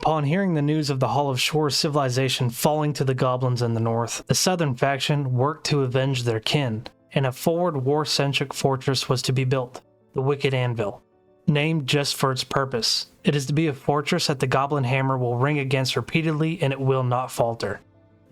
Upon hearing the news of the Hall of Shore civilization falling to the goblins in the north, the southern faction worked to avenge their kin, and a forward war-centric fortress was to be built, the Wicked Anvil. Named just for its purpose, it is to be a fortress that the goblin hammer will ring against repeatedly and it will not falter.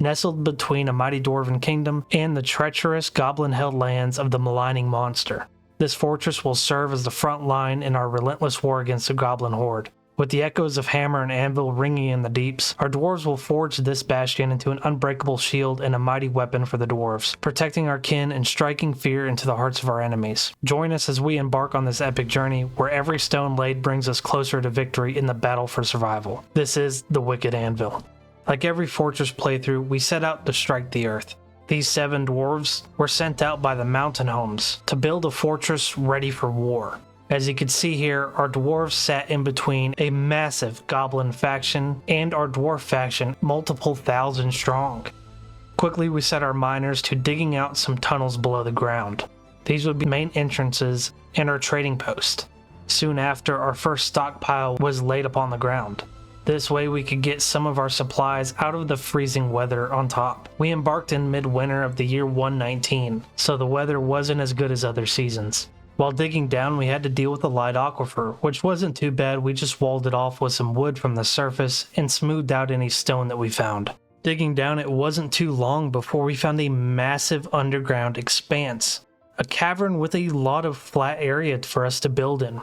Nestled between a mighty dwarven kingdom and the treacherous goblin-held lands of the maligning monster, this fortress will serve as the front line in our relentless war against the goblin horde. With the echoes of hammer and anvil ringing in the deeps, our dwarves will forge this bastion into an unbreakable shield and a mighty weapon for the dwarves, protecting our kin and striking fear into the hearts of our enemies. Join us as we embark on this epic journey where every stone laid brings us closer to victory in the battle for survival. This is the Wicked Anvil. Like every fortress playthrough, we set out to strike the earth. These 7 dwarves were sent out by the mountain homes to build a fortress ready for war. As you can see here, our dwarves sat in between a massive goblin faction and our dwarf faction, multiple thousand strong. Quickly we set our miners to digging out some tunnels below the ground. These would be main entrances and our trading post. Soon after, our first stockpile was laid upon the ground. This way we could get some of our supplies out of the freezing weather on top. We embarked in midwinter of the year 119, so the weather wasn't as good as other seasons. While digging down, we had to deal with a light aquifer, which wasn't too bad. We just walled it off with some wood from the surface and smoothed out any stone that we found. Digging down, it wasn't too long before we found a massive underground expanse, a cavern with a lot of flat area for us to build in.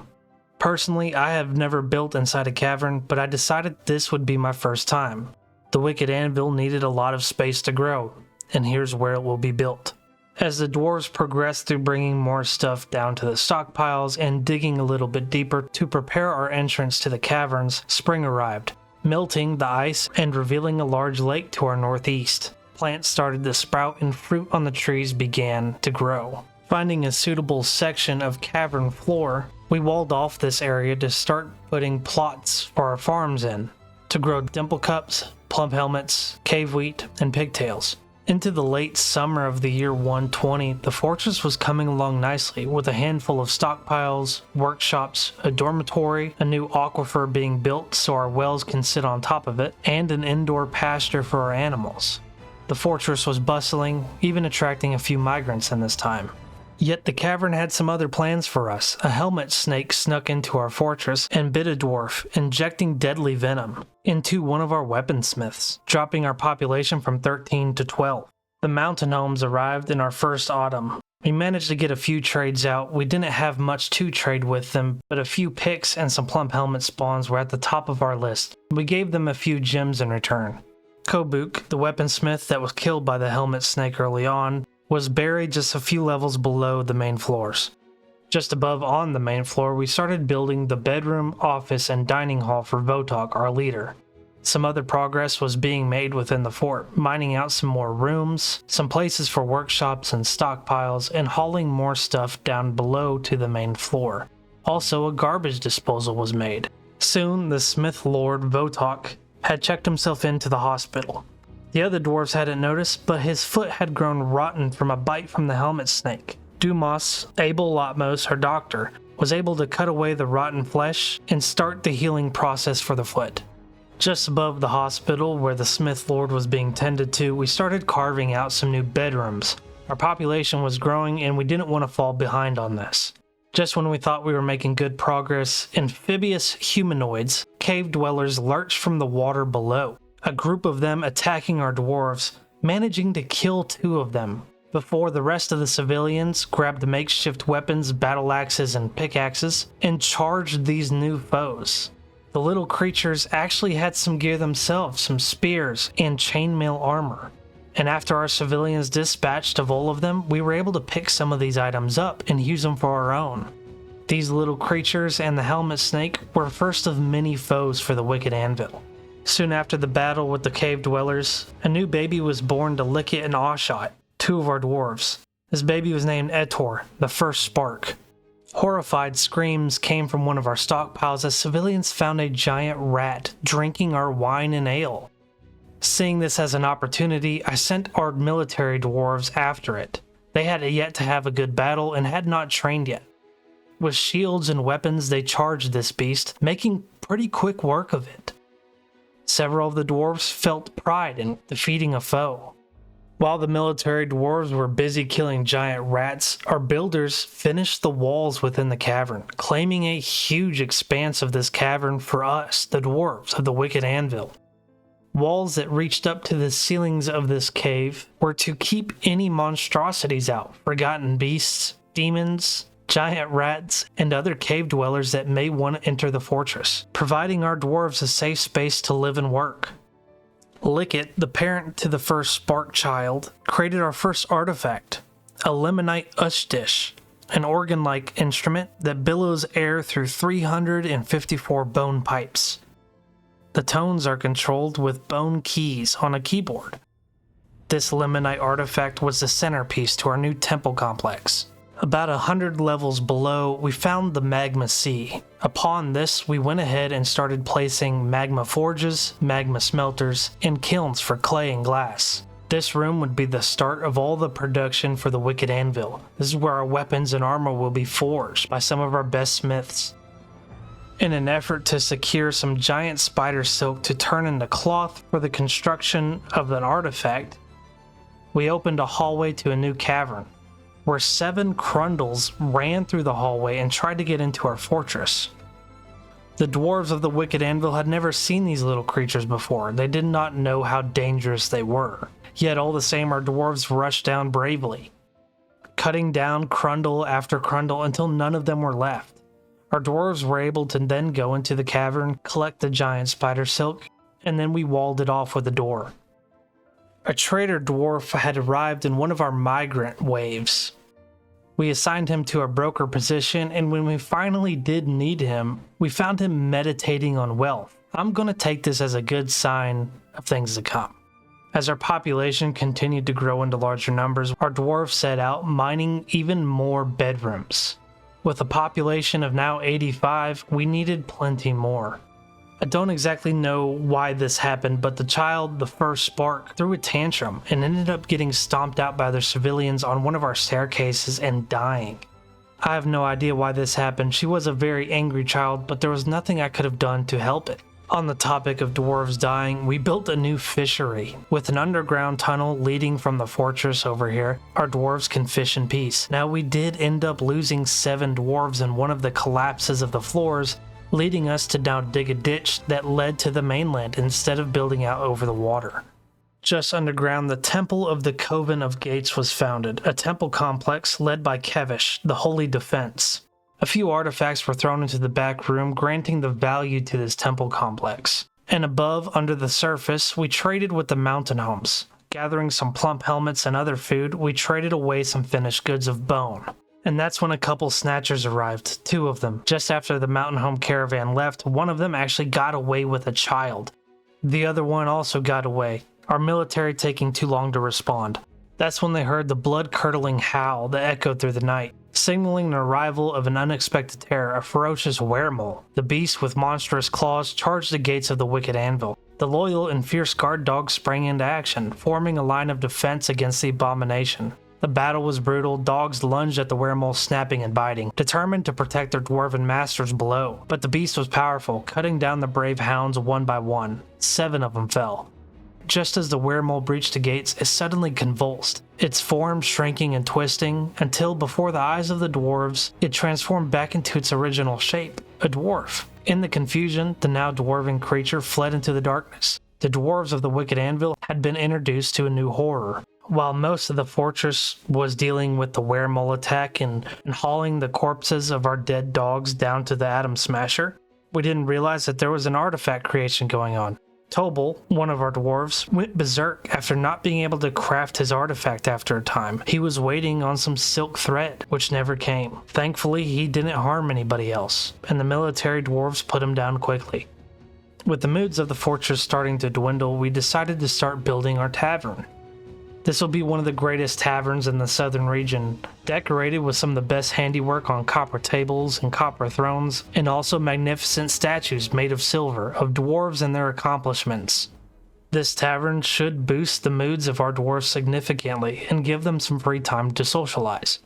Personally, I have never built inside a cavern, but I decided this would be my first time. The Wicked Anvil needed a lot of space to grow, and here's where it will be built. As the dwarves progressed through bringing more stuff down to the stockpiles and digging a little bit deeper to prepare our entrance to the caverns, spring arrived, melting the ice and revealing a large lake to our northeast. Plants started to sprout and fruit on the trees began to grow. Finding a suitable section of cavern floor, we walled off this area to start putting plots for our farms in, to grow dimple cups, plump helmets, cave wheat, and pigtails. Into the late summer of the year 120, the fortress was coming along nicely with a handful of stockpiles, workshops, a dormitory, a new aquifer being built so our wells can sit on top of it, and an indoor pasture for our animals. The fortress was bustling, even attracting a few migrants in this time. Yet the cavern had some other plans for us. A helmet snake snuck into our fortress and bit a dwarf, injecting deadly venom into one of our weaponsmiths, dropping our population from 13 to 12. The mountain homes arrived in our first autumn. We managed to get a few trades out. We didn't have much to trade with them, but a few picks and some plump helmet spawns were at the top of our list. We gave them a few gems in return. Kobuk, the weaponsmith that was killed by the helmet snake early on, was buried just a few levels below the main floors. Just above on the main floor, we started building the bedroom, office, and dining hall for Votok, our leader. Some other progress was being made within the fort, mining out some more rooms, some places for workshops and stockpiles, and hauling more stuff down below to the main floor. Also, a garbage disposal was made. Soon, the Smith Lord Votok had checked himself into the hospital. The other dwarves hadn't noticed, but his foot had grown rotten from a bite from the helmet snake. Dumas, Abel Lotmos, her doctor, was able to cut away the rotten flesh and start the healing process for the foot. Just above the hospital where the Smith Lord was being tended to, we started carving out some new bedrooms. Our population was growing and we didn't want to fall behind on this. Just when we thought we were making good progress, amphibious humanoids, cave dwellers, lurched from the water below. A group of them attacking our dwarves, managing to kill 2 of them, before the rest of the civilians grabbed the makeshift weapons, battle axes, and pickaxes, and charged these new foes. The little creatures actually had some gear themselves, some spears, and chainmail armor. And after our civilians dispatched of all of them, we were able to pick some of these items up and use them for our own. These little creatures and the helmet snake were first of many foes for the Wicked Anvil. Soon after the battle with the cave dwellers, a new baby was born to Lickit and Awshot, 2 of our dwarves. This baby was named Etor, the first spark. Horrified screams came from one of our stockpiles as civilians found a giant rat drinking our wine and ale. Seeing this as an opportunity, I sent our military dwarves after it. They had yet to have a good battle and had not trained yet. With shields and weapons, they charged this beast, making pretty quick work of it. Several of the dwarves felt pride in defeating a foe. While the military dwarves were busy killing giant rats, our builders finished the walls within the cavern, claiming a huge expanse of this cavern for us, the dwarves of the Wicked Anvil. Walls that reached up to the ceilings of this cave were to keep any monstrosities out, forgotten beasts, demons, giant rats, and other cave dwellers that may want to enter the fortress, providing our dwarves a safe space to live and work. Lickit, the parent to the first spark child, created our first artifact, a limonite ushdish, an organ-like instrument that billows air through 354 bone pipes. The tones are controlled with bone keys on a keyboard. This limonite artifact was the centerpiece to our new temple complex. About 100 levels below, we found the magma sea. Upon this, we went ahead and started placing magma forges, magma smelters, and kilns for clay and glass. This room would be the start of all the production for the Wicked Anvil. This is where our weapons and armor will be forged by some of our best smiths. In an effort to secure some giant spider silk to turn into cloth for the construction of an artifact, we opened a hallway to a new cavern, where 7 Crundles ran through the hallway and tried to get into our fortress. The dwarves of the Wicked Anvil had never seen these little creatures before. They did not know how dangerous they were. Yet all the same, our dwarves rushed down bravely, cutting down Crundle after Crundle until none of them were left. Our dwarves were able to then go into the cavern, collect the giant spider silk, and then we walled it off with a door. A trader dwarf had arrived in one of our migrant waves. We assigned him to a broker position, and when we finally did need him, we found him meditating on wealth. I'm going to take this as a good sign of things to come. As our population continued to grow into larger numbers, our dwarves set out mining even more bedrooms. With a population of now 85, we needed plenty more. I don't exactly know why this happened, but the child, the first spark, threw a tantrum and ended up getting stomped out by other civilians on one of our staircases and dying. I have no idea why this happened. She was a very angry child, but there was nothing I could have done to help it. On the topic of dwarves dying, we built a new fishery. With an underground tunnel leading from the fortress over here, our dwarves can fish in peace. Now, we did end up losing 7 dwarves in one of the collapses of the floors, leading us to now dig a ditch that led to the mainland instead of building out over the water. Just underground, the Temple of the Coven of Gates was founded, a temple complex led by Kevish, the Holy Defense. A few artifacts were thrown into the back room, granting the value to this temple complex. And above, under the surface, we traded with the mountain homes. Gathering some plump helmets and other food, we traded away some finished goods of bone. And that's when a couple snatchers arrived, 2 of them. Just after the mountain home caravan left, one of them actually got away with a child. The other one also got away, our military taking too long to respond. That's when they heard the blood-curdling howl that echoed through the night, signaling the arrival of an unexpected terror, a ferocious weremole. The beast with monstrous claws charged the gates of the Wicked Anvil. The loyal and fierce guard dogs sprang into action, forming a line of defense against the abomination. The battle was brutal. Dogs lunged at the weremole, snapping and biting, determined to protect their dwarven masters below. But the beast was powerful, cutting down the brave hounds one by one. 7 of them fell. Just as the weremole breached the gates, it suddenly convulsed, its form shrinking and twisting, until before the eyes of the dwarves, it transformed back into its original shape, a dwarf. In the confusion, the now dwarven creature fled into the darkness. The dwarves of the Wicked Anvil had been introduced to a new horror. While most of the fortress was dealing with the weremole attack and hauling the corpses of our dead dogs down to the Atom Smasher, we didn't realize that there was an artifact creation going on. Tobal, one of our dwarves, went berserk after not being able to craft his artifact after a time. He was waiting on some silk thread, which never came. Thankfully, he didn't harm anybody else, and the military dwarves put him down quickly. With the moods of the fortress starting to dwindle, we decided to start building our tavern. This will be one of the greatest taverns in the southern region, decorated with some of the best handiwork on copper tables and copper thrones, and also magnificent statues made of silver of dwarves and their accomplishments. This tavern should boost the moods of our dwarves significantly and give them some free time to socialize.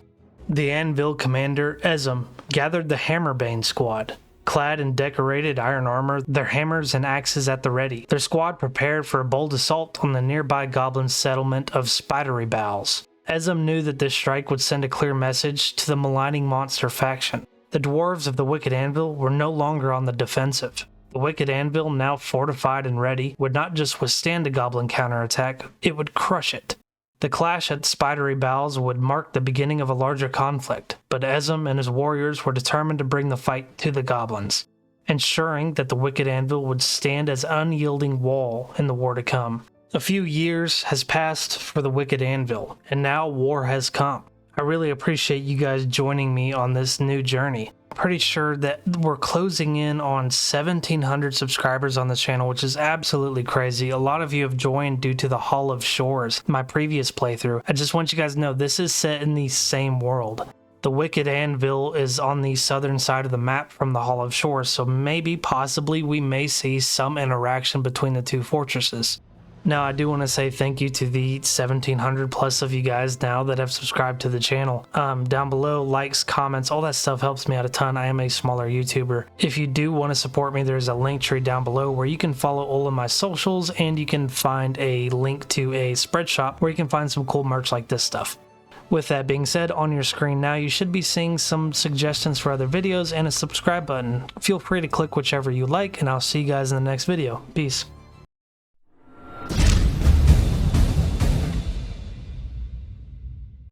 The Anvil commander, Ezem, gathered the Hammerbane squad. Clad in decorated iron armor, their hammers and axes at the ready, their squad prepared for a bold assault on the nearby goblin settlement of Spidery Bowels. Ezem knew that this strike would send a clear message to the maligning monster faction. The dwarves of the Wicked Anvil were no longer on the defensive. The Wicked Anvil, now fortified and ready, would not just withstand a goblin counterattack, it would crush it. The clash at Spidery Bowels would mark the beginning of a larger conflict, but Ezem and his warriors were determined to bring the fight to the goblins, ensuring that the Wicked Anvil would stand as an unyielding wall in the war to come. A few years has passed for the Wicked Anvil, and now war has come. I really appreciate you guys joining me on this new journey. Pretty sure that we're closing in on 1,700 subscribers on this channel, which is absolutely crazy. A lot of you have joined due to the Hall of Shores, my previous playthrough. I just want you guys to know this is set in the same world. The Wicked Anvil is on the southern side of the map from the Hall of Shores, so maybe, possibly, we may see some interaction between the two fortresses. Now, I do want to say thank you to the 1,700 plus of you guys now that have subscribed to the channel. Down below, likes, comments, all that stuff helps me out a ton. I am a smaller YouTuber. If you do want to support me, there's a link tree down below where you can follow all of my socials, and you can find a link to a spread shop where you can find some cool merch like this stuff. With that being said, on your screen now, you should be seeing some suggestions for other videos and a subscribe button. Feel free to click whichever you like, and I'll see you guys in the next video. Peace.